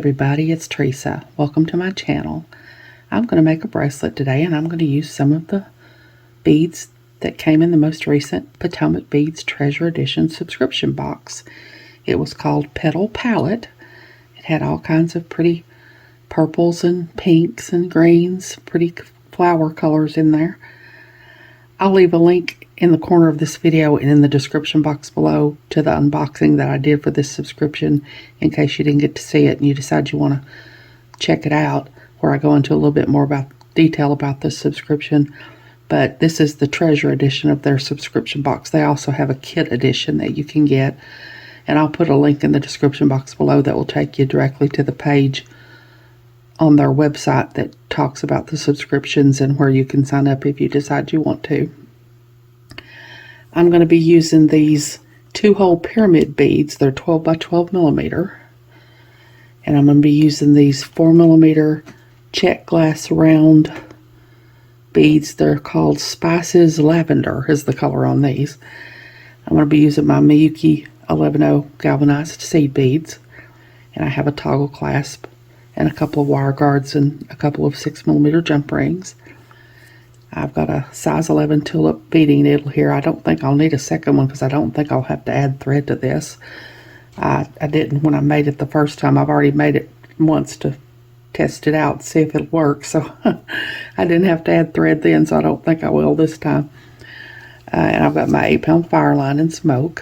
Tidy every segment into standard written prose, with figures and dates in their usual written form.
everybody, it's Teresa. Welcome to my channel. I'm going to make a bracelet today, and I'm going to use some of the beads that came in the most recent Potomac Beads Treasure Edition subscription box. It was called Petal Palette. It had all kinds of pretty purples and pinks and greens, pretty flower colors in there. I'll leave a link in the corner of this video and in the description box below to the unboxing that I did for this subscription in case you didn't get to see it and you decide you want to check it out, where I go into a little bit more about detail about this subscription. But this is the treasure edition of their subscription box. They also have a kit edition that you can get, and I'll put a link in the description box below that will take you directly to the page on their website that talks about the subscriptions and where you can sign up if you decide you want to. I'm going to be using these 2-hole pyramid beads. They're 12 by 12 millimeter. And I'm going to be using these 4 millimeter check glass round beads. They're called Spices Lavender is the color on these. I'm going to be using my Miyuki 11-0 galvanized seed beads. And I have a toggle clasp and a couple of wire guards and a couple of 6 millimeter jump rings. I've got a size 11 tulip beading needle here. I don't think I'll need a second one because I don't think I'll have to add thread to this. I didn't when I made it the first time. I've already made it once to test it out, see if it'll work. So I didn't have to add thread then, so I don't think I will this time. And I've got my 8-pound fire line and smoke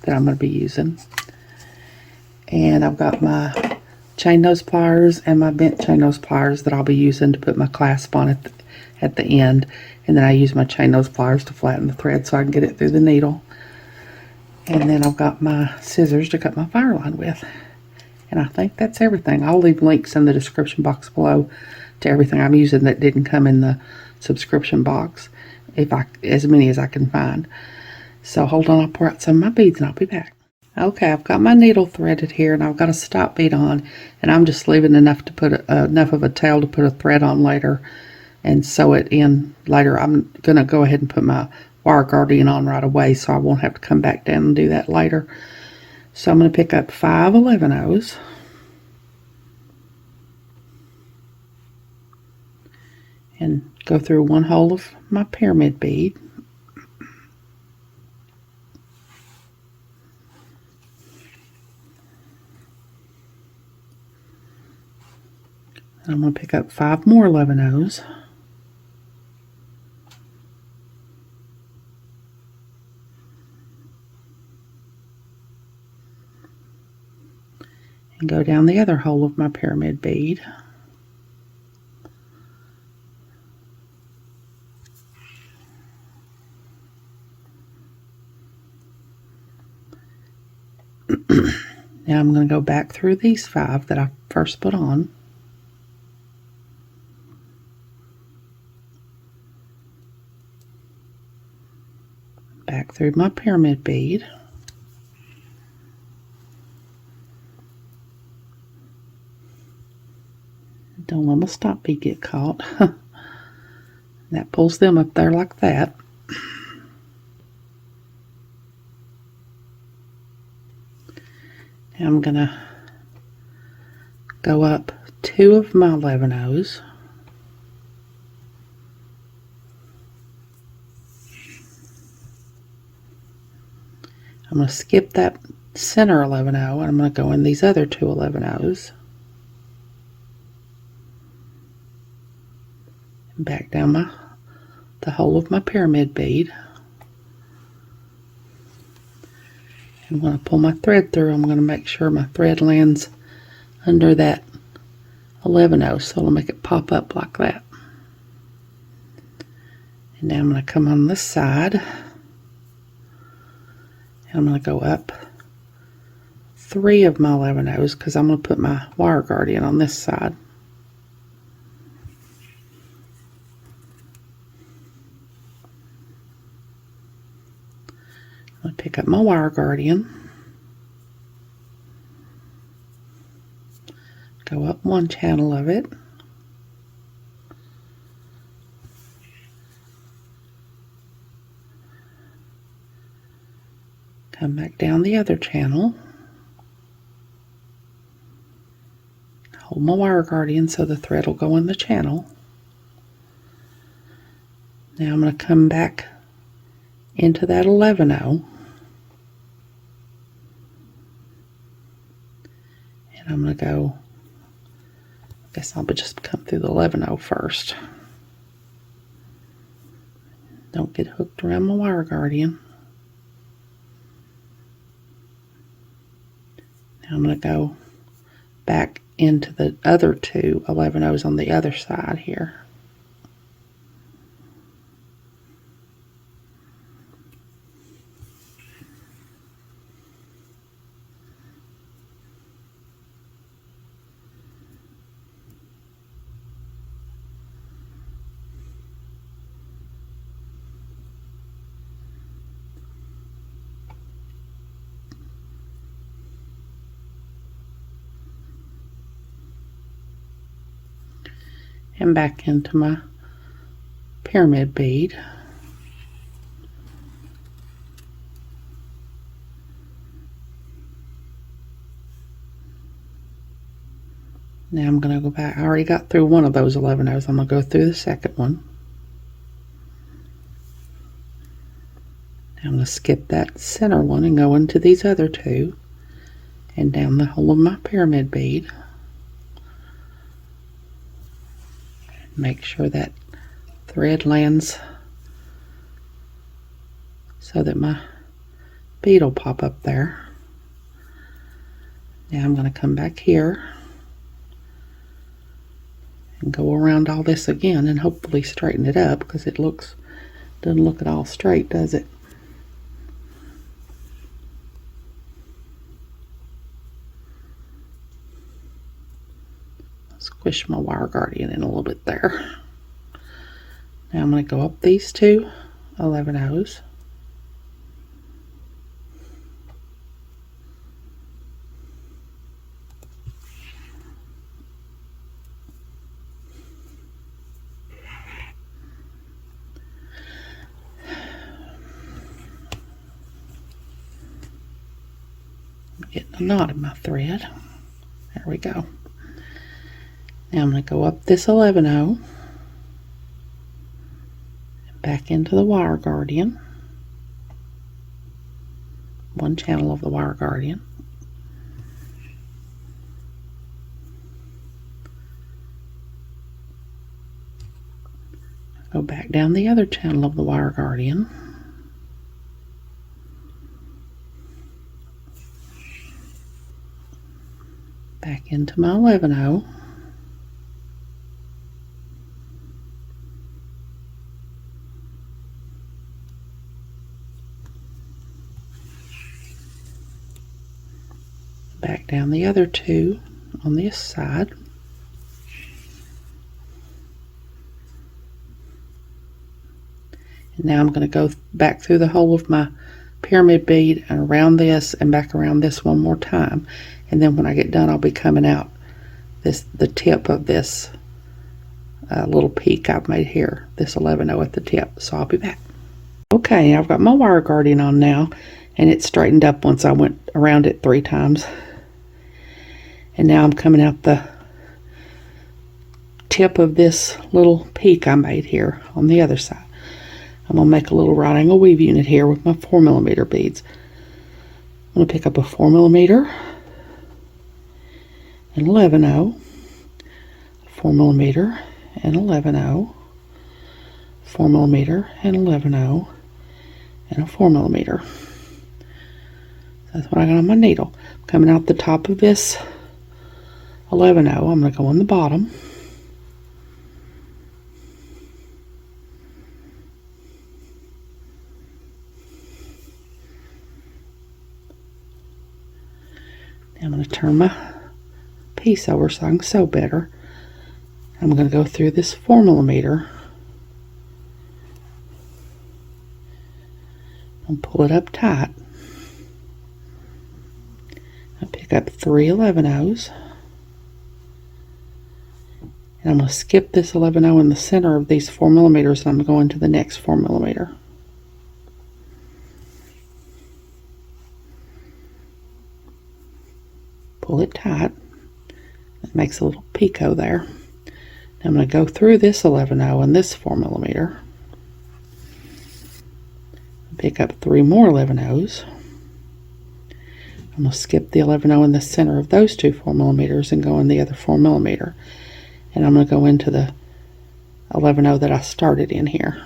that I'm going to be using. And I've got my chain nose pliers and my bent chain nose pliers that I'll be using to put my clasp on it at the end. And then I use my chain nose pliers to flatten the thread so I can get it through the needle. And then I've got my scissors to cut my fire line with. And I think that's everything. I'll leave links in the description box below to everything I'm using that didn't come in the subscription box, as many as I can find. So hold on, I'll pour out some of my beads and I'll be back. Okay, I've got my needle threaded here, and I've got a stop bead on, and I'm just leaving enough to put enough of a tail to put a thread on later and sew it in later. I'm going to go ahead and put my wire guardian on right away so I won't have to come back down and do that later. So I'm going to pick up 5 11-0s. And go through one hole of my pyramid bead. I'm going to pick up 5 more 11-0s. And go down the other hole of my pyramid bead. Now I'm going to go back through these 5 that I first put on. Back through my pyramid bead. Don't let my stop bead get caught. That pulls them up there like that. Now I'm going to go up 2 of my 11-0s. I'm going to skip that center 11-0 and I'm going to go in these other 2 11-0s. And back down the hole of my pyramid bead. And when I pull my thread through, I'm going to make sure my thread lands under that 11-0, so it'll make it pop up like that. And now I'm going to come on this side. I'm going to go up 3 of my 11-0s because I'm going to put my wire guardian on this side. I'm going to pick up my wire guardian, go up one channel of it, come back down the other channel, pull my wire guardian so the thread will go in the channel. Now I'm going to come back into that 11-0. And I'm going to go, I guess I'll just come through the 11-0 first. Don't get hooked around my wire guardian. Now I'm going to go back into the other two 11-0s on the other side here. And back into my pyramid bead. Now I'm going to go back. I already got through one of those 11-0s. I'm going to go through the second one. Now I'm going to skip that center one and go into these other two and down the whole of my pyramid bead. Make sure that thread lands so that my bead will pop up there. Now I'm going to come back here and go around all this again and hopefully straighten it up, because it doesn't look at all straight, does it? Squish my wire guardian in a little bit there. Now I'm going to go up these two 11-0s. I'm getting a knot in my thread. There we go. Now I'm going to go up this 11-0 and back into the wire guardian, one channel of the wire guardian. Go back down the other channel of the wire guardian. Back into my 11-0. Back down the other two on this side. And now I'm going to go back through the whole of my pyramid bead and around this and back around this one more time. And then when I get done, I'll be coming out the tip of this little peak I've made here, this 11-0 at the tip. So I'll be back. Okay, I've got my wire guardian on now, and it's straightened up once I went around it 3 times. And now I'm coming out the tip of this little peak I made here on the other side. I'm going to make a little right angle weave unit here with my 4mm beads. I'm going to pick up a 4mm, an 11-0, 4mm, and 11-0, 4mm, and 11-0, and a 4mm. That's what I got on my needle. Coming out the top of this 11-0, I'm going to go on the bottom. I'm going to turn my piece over so I can sew better. I'm going to go through this 4mm and pull it up tight. I pick up 3 11-0s. And I'm going to skip this 11-0 in the center of these 4mm, and I'm going to the next 4mm. Pull it tight, It makes a little picot there. Now I'm going to go through this 11/0 and this 4mm. Pick up 3 more 11/0s. I'm going to skip the 11/0 in the center of those 2 4mm and go in the other 4mm. And I'm going to go into the 11/0 that I started in here.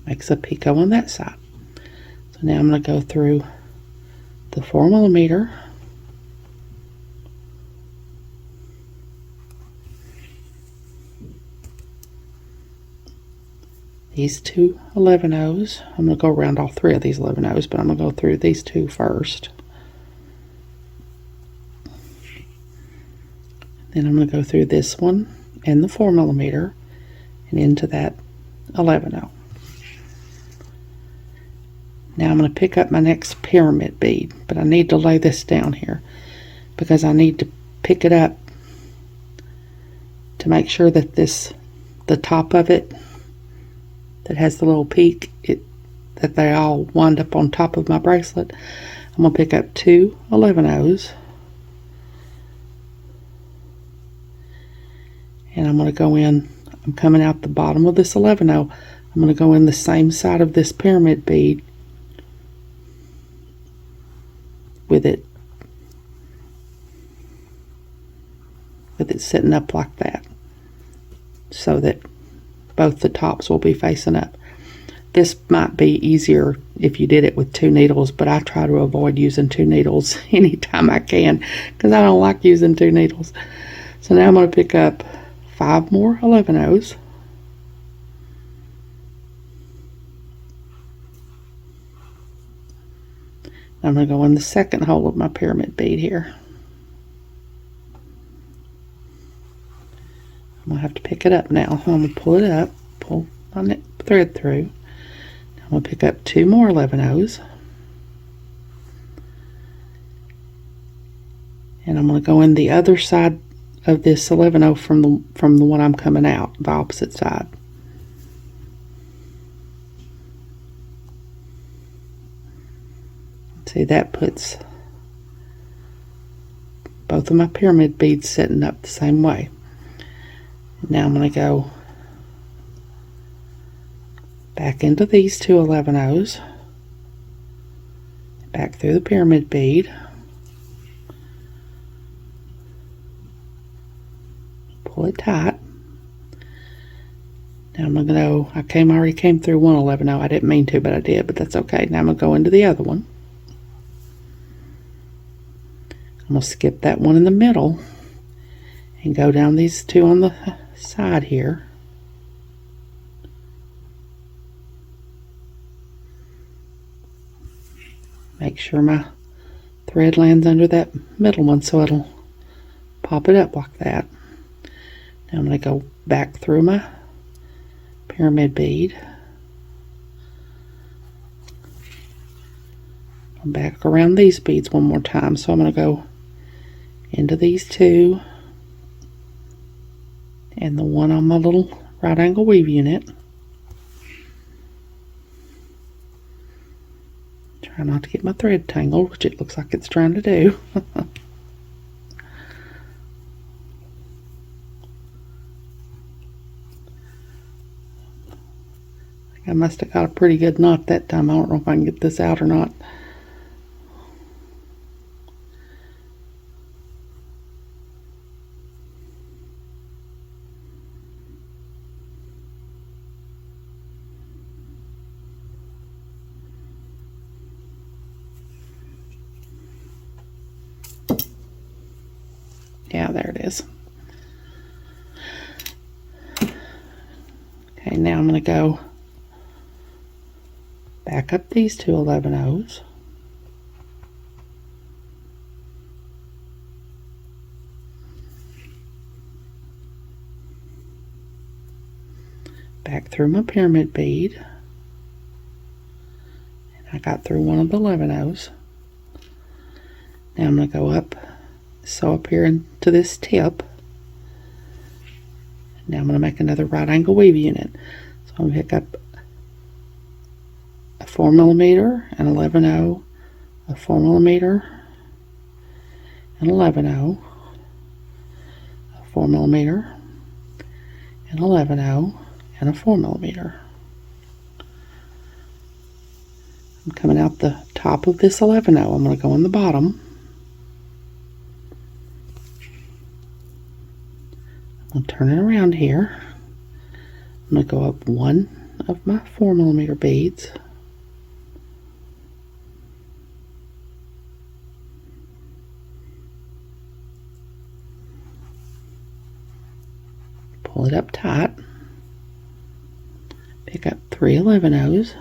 Makes a picot on that side. So now I'm going to go through the 4mm, these 2 11/0s. I'm going to go around all 3 of these 11/0s, but I'm going to go through these 2 first. Then I'm going to go through this one and the 4mm and into that 11/0. Now I'm going to pick up my next pyramid bead, but I need to lay this down here because I need to pick it up to make sure that the top of it that has the little peak, that they all wind up on top of my bracelet. I'm going to pick up 2 11/0s. And I'm going to go in, I'm coming out the bottom of this 11/0. I'm going to go in the same side of this pyramid bead with it sitting up like that, so that both the tops will be facing up. This might be easier if you did it with 2 needles, but I try to avoid using 2 needles anytime I can because I don't like using 2 needles. So now I'm going to pick up 5 more 11/0s. I'm going to go in the second hole of my pyramid bead here. I'm going to have to pick it up now. I'm going to pull it up, pull my thread through. I'm going to pick up 2 more 11/0s. And I'm going to go in the other side of this 11/0 from the one I'm coming out, the opposite side. See, that puts both of my pyramid beads sitting up the same way. Now I'm going to go back into these 2 11/0s, back through the pyramid bead, pull it tight. Now I'm going to go, I already came through one 11/0. I didn't mean to, but I did, but that's okay. Now I'm going to go into the other one. I'm going to skip that one in the middle and go down these 2 on the side here. Make sure my thread lands under that middle one so it'll pop it up like that. Now I'm going to go back through my pyramid bead. I'm back around these beads one more time, so I'm going to go into these 2 and the one on my little right angle weave unit. Try not to get my thread tangled, which it looks like it's trying to do. I must have got a pretty good knot that time. I don't know if I can get this out or not. Yeah, there it is. Okay, now I'm going to go back up these 2 11/0s. Back through my pyramid bead. And I got through one of the 11/0s. Now I'm going to go up, sew up here into this tip. Now I'm going to make another right angle weave unit. So I'm going to pick up a 4mm, an 11/0, a 4mm, an 11/0, a 4mm, an 11/0, and a 4mm. I'm coming out the top of this 11/0. I'm going to go in the bottom. I'm going to turn it around here. I'm going to go up one of my 4mm beads. Pull it up tight. Pick up 3 11/0s.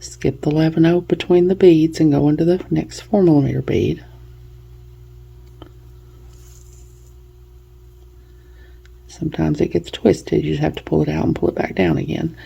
Skip the 11/0 between the beads and go into the next 4mm bead. Sometimes it gets twisted. You just have to pull it out and pull it back down again.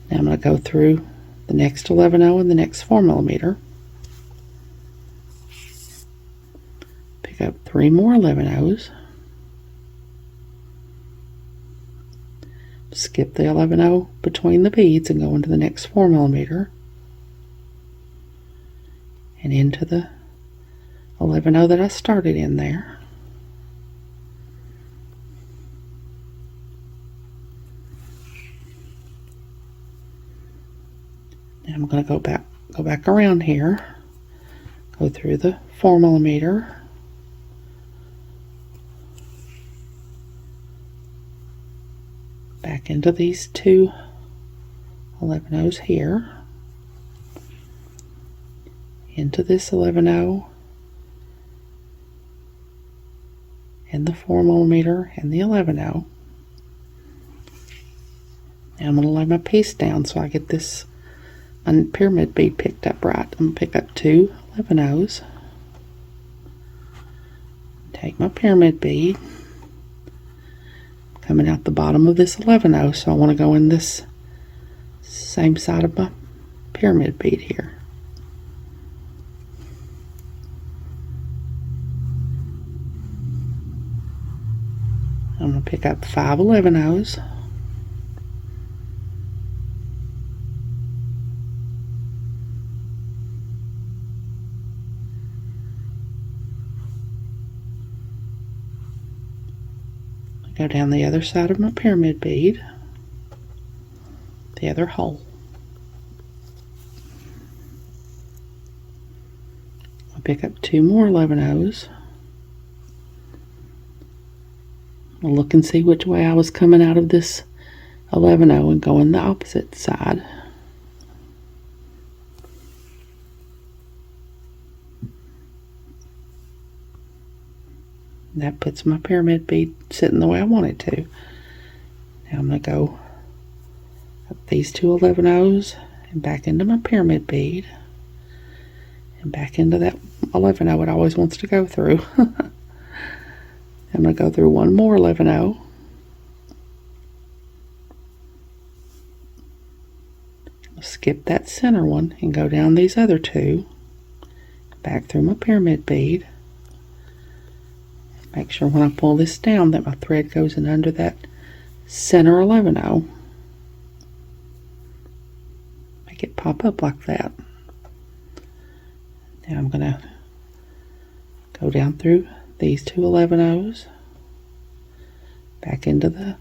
Now I'm going to go through the next 11/0 and the next 4mm. Pick up 3 more 11/0s. Skip the 11/0 between the beads and go into the next 4mm. And into the 11/0 that I started in there. Now I'm going to go back around here, go through the 4mm, back into these 2 11/0s here, into this 11/0, and the 4mm and the 11/0. Now I'm going to lay my piece down so I get this pyramid bead picked up right. I'm going to pick up 2 11/0s, take my pyramid bead, coming out the bottom of this 11/0, so I want to go in this same side of my pyramid bead here. I'm going to pick up 5 11/0s. Go down the other side of my pyramid bead, the other hole. I'll pick up 2 more 11/0s. I'll look and see which way I was coming out of this 11/0 and go in the opposite side. That puts my pyramid bead sitting the way I want it to. Now I'm going to go up these 2 11/0s and back into my pyramid bead and back into that 11/0 it always wants to go through. I'm going to go through 1 more 11/0. Skip that center one and go down these other 2, back through my pyramid bead. Make sure when I pull this down that my thread goes in under that center 11/0. Make it pop up like that. Now I'm going to go down through these 2 11/0s, back into the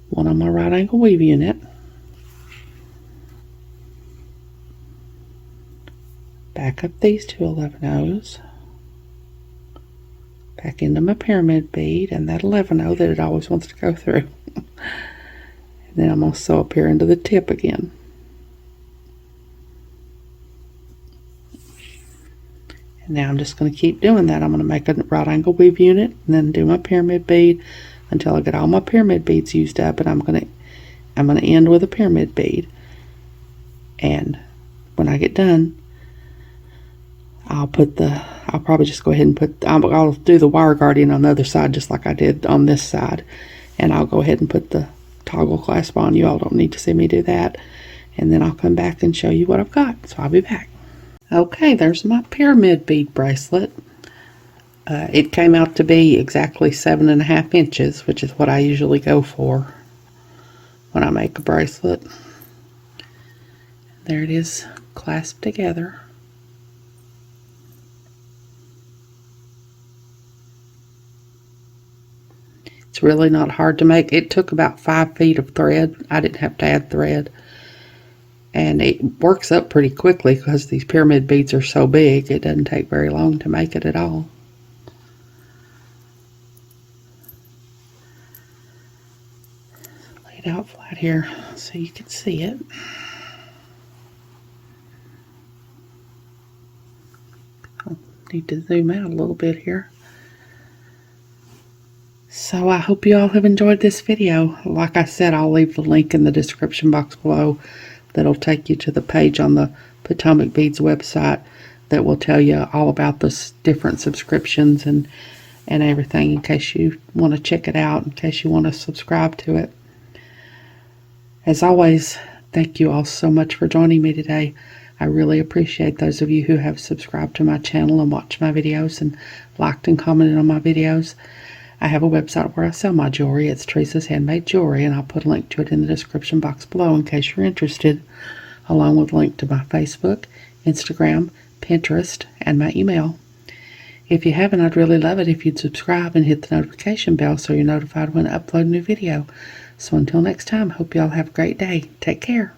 one on my right angle weave unit, back up these 2 11/0s, back into my pyramid bead and that 11/0 that it always wants to go through. And then I'm going to sew up here into the tip again. And now I'm just going to keep doing that. I'm going to make a right angle weave unit and then do my pyramid bead until I get all my pyramid beads used up, and I'm going to end with a pyramid bead. And when I get done, I'll probably just go ahead and I'll do the wire guardian on the other side just like I did on this side, and I'll go ahead and put the toggle clasp on. You all don't need to see me do that, and then I'll come back and show you what I've got. So I'll be back. Okay, there's my pyramid bead bracelet. It came out to be exactly 7.5 inches, which is what I usually go for when I make a bracelet. There it is, clasped together. It's really not hard to make. It took about 5 feet of thread. I didn't have to add thread. And it works up pretty quickly because these pyramid beads are so big. It doesn't take very long to make it at all. Lay it out flat here so you can see it. I need to zoom out a little bit here. So I hope you all have enjoyed this video. Like I said, I'll leave the link in the description box below that'll take you to the page on the Potomac Beads website that will tell you all about the different subscriptions and everything, in case you want to check it out, in case you want to subscribe to it. As always, thank you all so much for joining me today. I really appreciate those of you who have subscribed to my channel and watched my videos and liked and commented on my videos. I have a website where I sell my jewelry. It's Teresa's Handmade Jewelry, and I'll put a link to it in the description box below in case you're interested, along with a link to my Facebook, Instagram, Pinterest, and my email. If you haven't, I'd really love it if you'd subscribe and hit the notification bell so you're notified when I upload a new video. So until next time, hope you all have a great day. Take care.